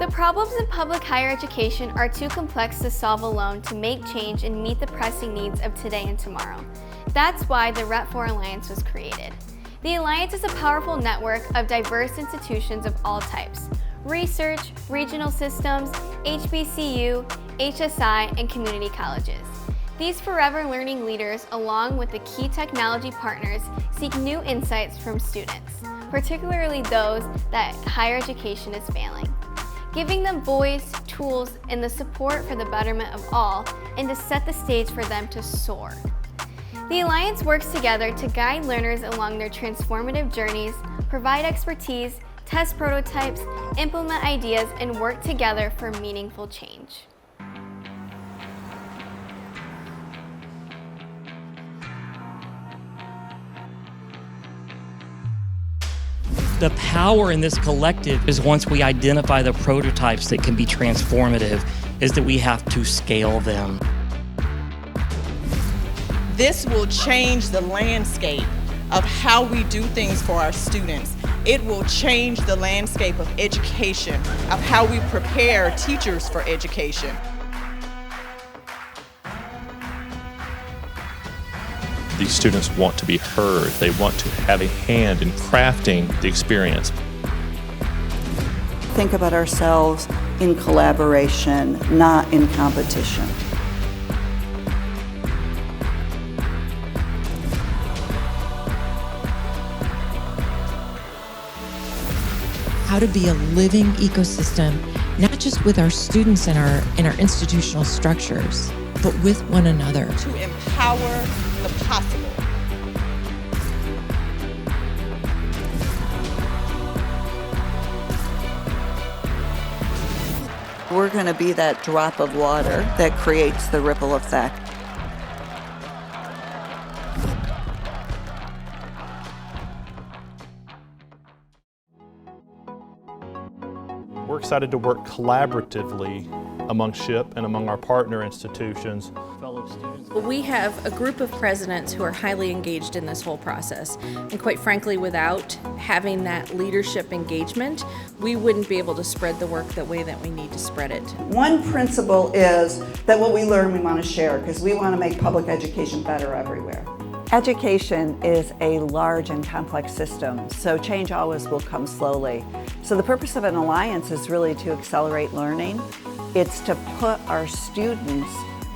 The problems in public higher education are too complex to solve alone to make change and meet the pressing needs of today and tomorrow. That's why the Rep4 Alliance was created. The Alliance is a powerful network of diverse institutions of all types: research, regional systems, HBCU, HSI, and community colleges. These forever learning leaders, along with the key technology partners, seek new insights from students, particularly those that higher education is failing, giving them voice, tools, and the support for the betterment of all, and to set the stage for them to soar. The Alliance works together to guide learners along their transformative journeys, provide expertise, test prototypes, implement ideas, and work together for meaningful change. The power in this collective is once we identify the prototypes that can be transformative, is that we have to scale them. This will change the landscape of how we do things for our students. It will change the landscape of education, of how we prepare teachers for education. These students want to be heard. They want to have a hand in crafting the experience. Think about ourselves in collaboration, not in competition. How to be a living ecosystem, not just with our students in our institutional structures, but with one another. To empower the possible. We're going to be that drop of water that creates the ripple effect. We're excited to work collaboratively among SHIP and among our partner institutions. We have a group of presidents who are highly engaged in this whole process. And quite frankly, without having that leadership engagement, we wouldn't be able to spread the work the way that we need to spread it. One principle is that what we learn we want to share, because we want to make public education better everywhere. Education is a large and complex system, so change always will come slowly. So the purpose of an alliance is really to accelerate learning. It's to put our students,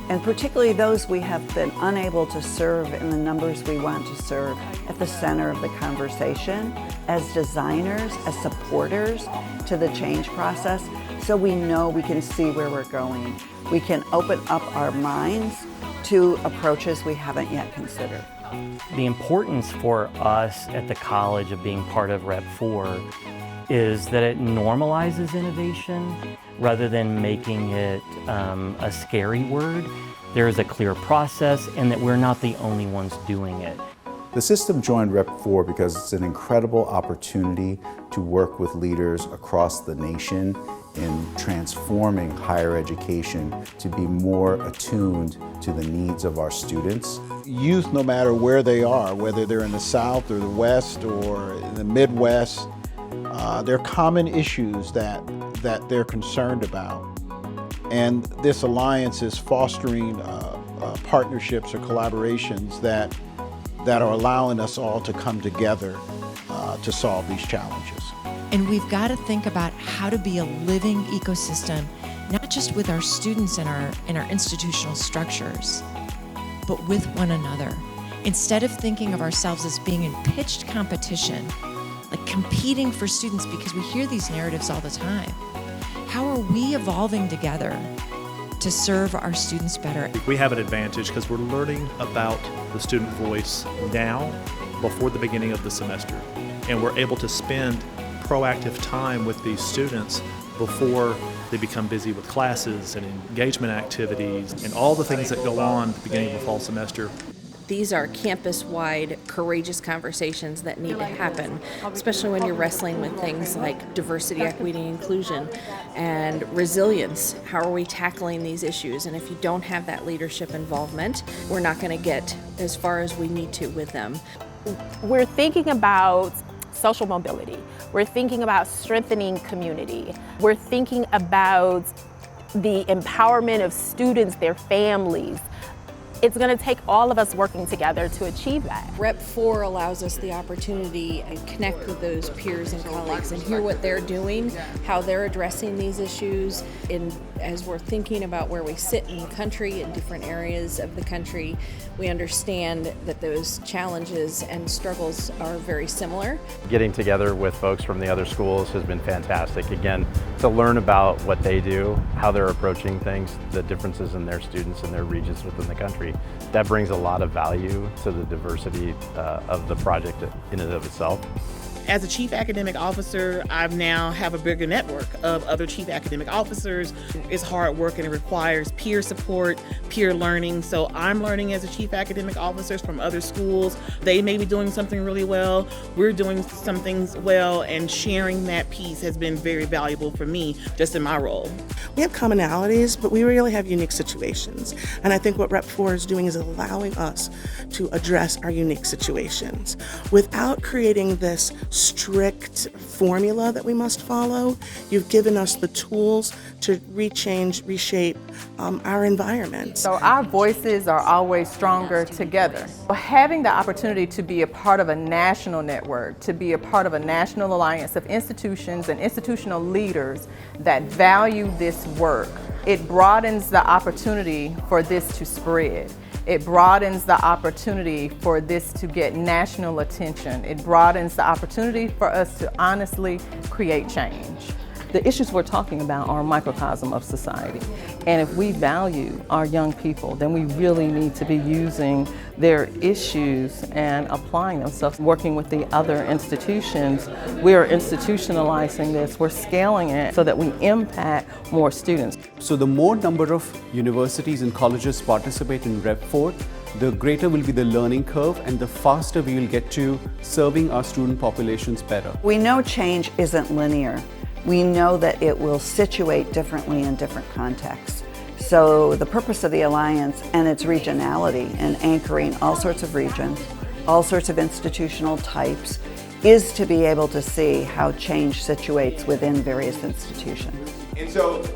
and particularly those we have been unable to serve in the numbers we want to serve, at the center of the conversation as designers, as supporters to the change process, so we know we can see where we're going. We can open up our minds to approaches we haven't yet considered. The importance for us at the college of being part of Rep4 is that it normalizes innovation rather than making it a scary word. There is a clear process and that we're not the only ones doing it. The system joined Rep4 because it's an incredible opportunity to work with leaders across the nation in transforming higher education to be more attuned to the needs of our students. Youth, no matter where they are, whether they're in the South or the West or in the Midwest, there are common issues that they're concerned about. And this alliance is fostering partnerships or collaborations that are allowing us all to come together to solve these challenges. And we've got to think about how to be a living ecosystem, not just with our students in our institutional structures, but with one another. Instead of thinking of ourselves as being in pitched competition, like competing for students, because we hear these narratives all the time. How are we evolving together to serve our students better? We have an advantage because we're learning about the student voice now before the beginning of the semester. And we're able to spend proactive time with these students before they become busy with classes and engagement activities and all the things that go on at the beginning of the fall semester. These are campus-wide, courageous conversations that need to happen, especially when you're wrestling with things like diversity, equity, and inclusion, and resilience. How are we tackling these issues? And if you don't have that leadership involvement, we're not going to get as far as we need to with them. We're thinking about social mobility. We're thinking about strengthening community. We're thinking about the empowerment of students, their families. It's going to take all of us working together to achieve that. Rep 4 allows us the opportunity to connect with those peers and colleagues and hear what they're doing, how they're addressing these issues. And as we're thinking about where we sit in the country, in different areas of the country, we understand that those challenges and struggles are very similar. Getting together with folks from the other schools has been fantastic. Again, to learn about what they do, how they're approaching things, the differences in their students and their regions within the country. That brings a lot of value to the diversity of the project in and of itself. As a chief academic officer, I now have a bigger network of other chief academic officers. It's hard work and it requires peer support, peer learning. So I'm learning as a chief academic officer from other schools. They may be doing something really well. We're doing some things well, and sharing that piece has been very valuable for me just in my role. We have commonalities, but we really have unique situations. And I think what Rep 4 is doing is allowing us to address our unique situations without creating this strict formula that we must follow. You've given us the tools to reshape our environment. So our voices are always stronger together. Having the opportunity to be a part of a national network, to be a part of a national alliance of institutions and institutional leaders that value this work, it broadens the opportunity for this to spread. It broadens the opportunity for this to get national attention. It broadens the opportunity for us to honestly create change. The issues we're talking about are a microcosm of society. And if we value our young people, then we really need to be using their issues and applying themselves. Working with the other institutions, we are institutionalizing this. We're scaling it so that we impact more students. So the more number of universities and colleges participate in Rep 4, the greater will be the learning curve and the faster we will get to serving our student populations better. We know change isn't linear. We know that it will situate differently in different contexts. So the purpose of the Alliance and its regionality and anchoring all sorts of regions, all sorts of institutional types, is to be able to see how change situates within various institutions. And so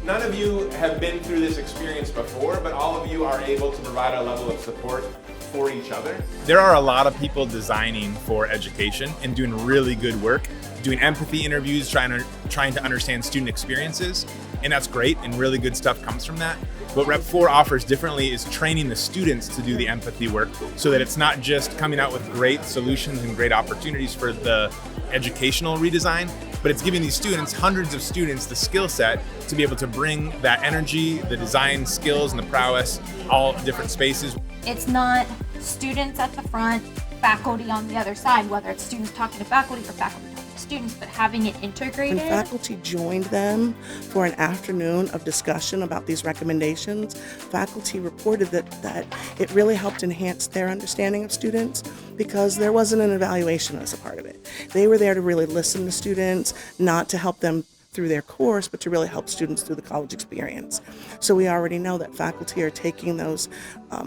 none of you have been through this experience before, but all of you are able to provide a level of support for each other. There are a lot of people designing for education and doing really good work, doing empathy interviews, trying to understand student experiences, and that's great, and really good stuff comes from that. What Rep 4 offers differently is training the students to do the empathy work so that it's not just coming out with great solutions and great opportunities for the educational redesign, but it's giving these students, hundreds of students, the skill set to be able to bring that energy, the design skills and the prowess, all different spaces. It's not students at the front, faculty on the other side, whether it's students talking to faculty or faculty talking to students, but having it integrated. When faculty joined them for an afternoon of discussion about these recommendations, faculty reported that it really helped enhance their understanding of students because there wasn't an evaluation as a part of it. They were there to really listen to students, not to help them through their course, but to really help students through the college experience. So we already know that faculty are taking those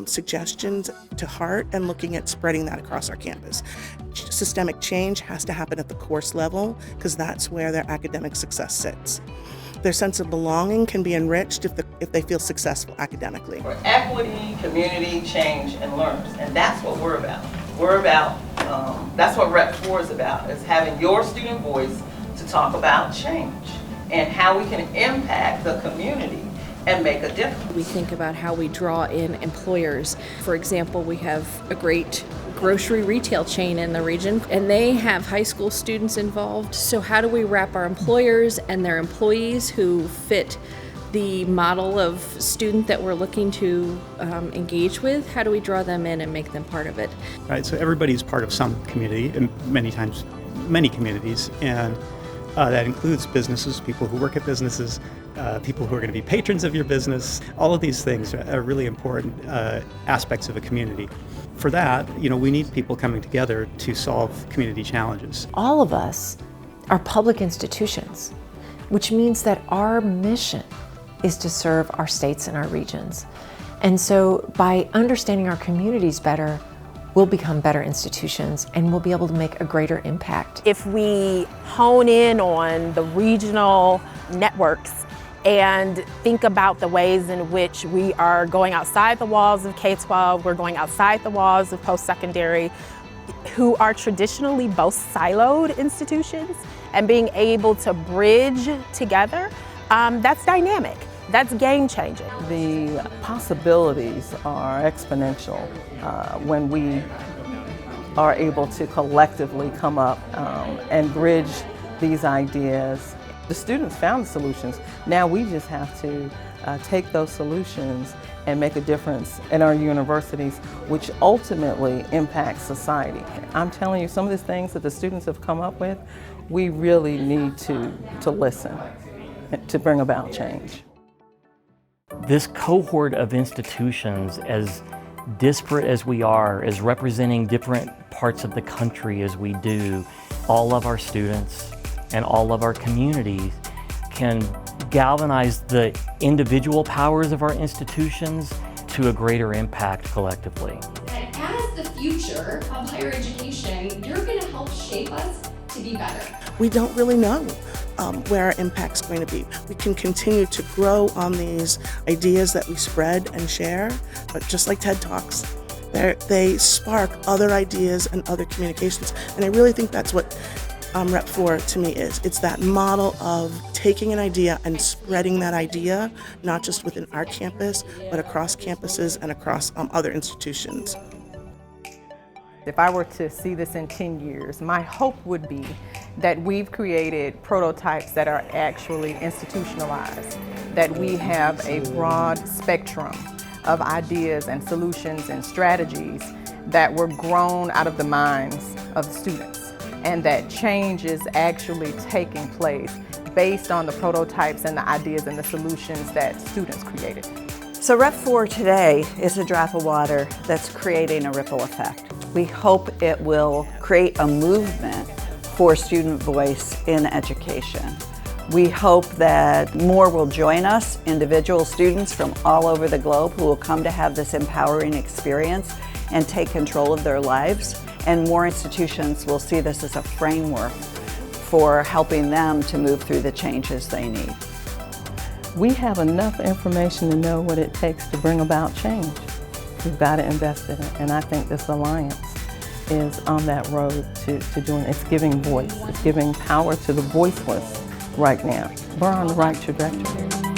suggestions to heart and looking at spreading that across our campus. Systemic change has to happen at the course level because that's where their academic success sits. Their sense of belonging can be enriched if they feel successful academically. For equity, community, change, and learners, and that's what we're about. We're about, that's what Rep 4 is about, is having your student voice to talk about change and how we can impact the community and make a difference. We think about how we draw in employers. For example, we have a great grocery retail chain in the region, and they have high school students involved. So how do we wrap our employers and their employees who fit the model of student that we're looking to engage with? How do we draw them in and make them part of it? Right, so everybody's part of some community, and many times many communities, and that includes businesses, people who work at businesses, people who are going to be patrons of your business. All of these things are really important aspects of a community. For that, we need people coming together to solve community challenges. All of us are public institutions, which means that our mission is to serve our states and our regions. And so by understanding our communities better, we'll become better institutions and we'll be able to make a greater impact. If we hone in on the regional networks and think about the ways in which we are going outside the walls of K-12, we're going outside the walls of post-secondary, who are traditionally both siloed institutions, and being able to bridge together, that's dynamic. That's game-changing. The possibilities are exponential when we are able to collectively come up and bridge these ideas. The students found the solutions. Now we just have to take those solutions and make a difference in our universities, which ultimately impacts society. I'm telling you, some of the things that the students have come up with, we really need to listen to bring about change. This cohort of institutions, as disparate as we are, as representing different parts of the country as we do, all of our students and all of our communities can galvanize the individual powers of our institutions to a greater impact collectively. And as the future of higher education, you're going to help shape us to be better. We don't really know where our impact's going to be. We can continue to grow on these ideas that we spread and share, but just like TED Talks, they spark other ideas and other communications. And I really think that's what Rep 4 to me is. It's that model of taking an idea and spreading that idea, not just within our campus, but across campuses and across other institutions. If I were to see this in 10 years, my hope would be that we've created prototypes that are actually institutionalized, that we have a broad spectrum of ideas and solutions and strategies that were grown out of the minds of the students, and that change is actually taking place based on the prototypes and the ideas and the solutions that students created. So Rep 4 today is a drop of water that's creating a ripple effect. We hope it will create a movement for student voice in education. We hope that more will join us, individual students from all over the globe who will come to have this empowering experience and take control of their lives, and more institutions will see this as a framework for helping them to move through the changes they need. We have enough information to know what it takes to bring about change. We've got to invest in it, and I think this alliance is on that road to doing it. It's giving voice, it's giving power to the voiceless right now. We're on the right trajectory.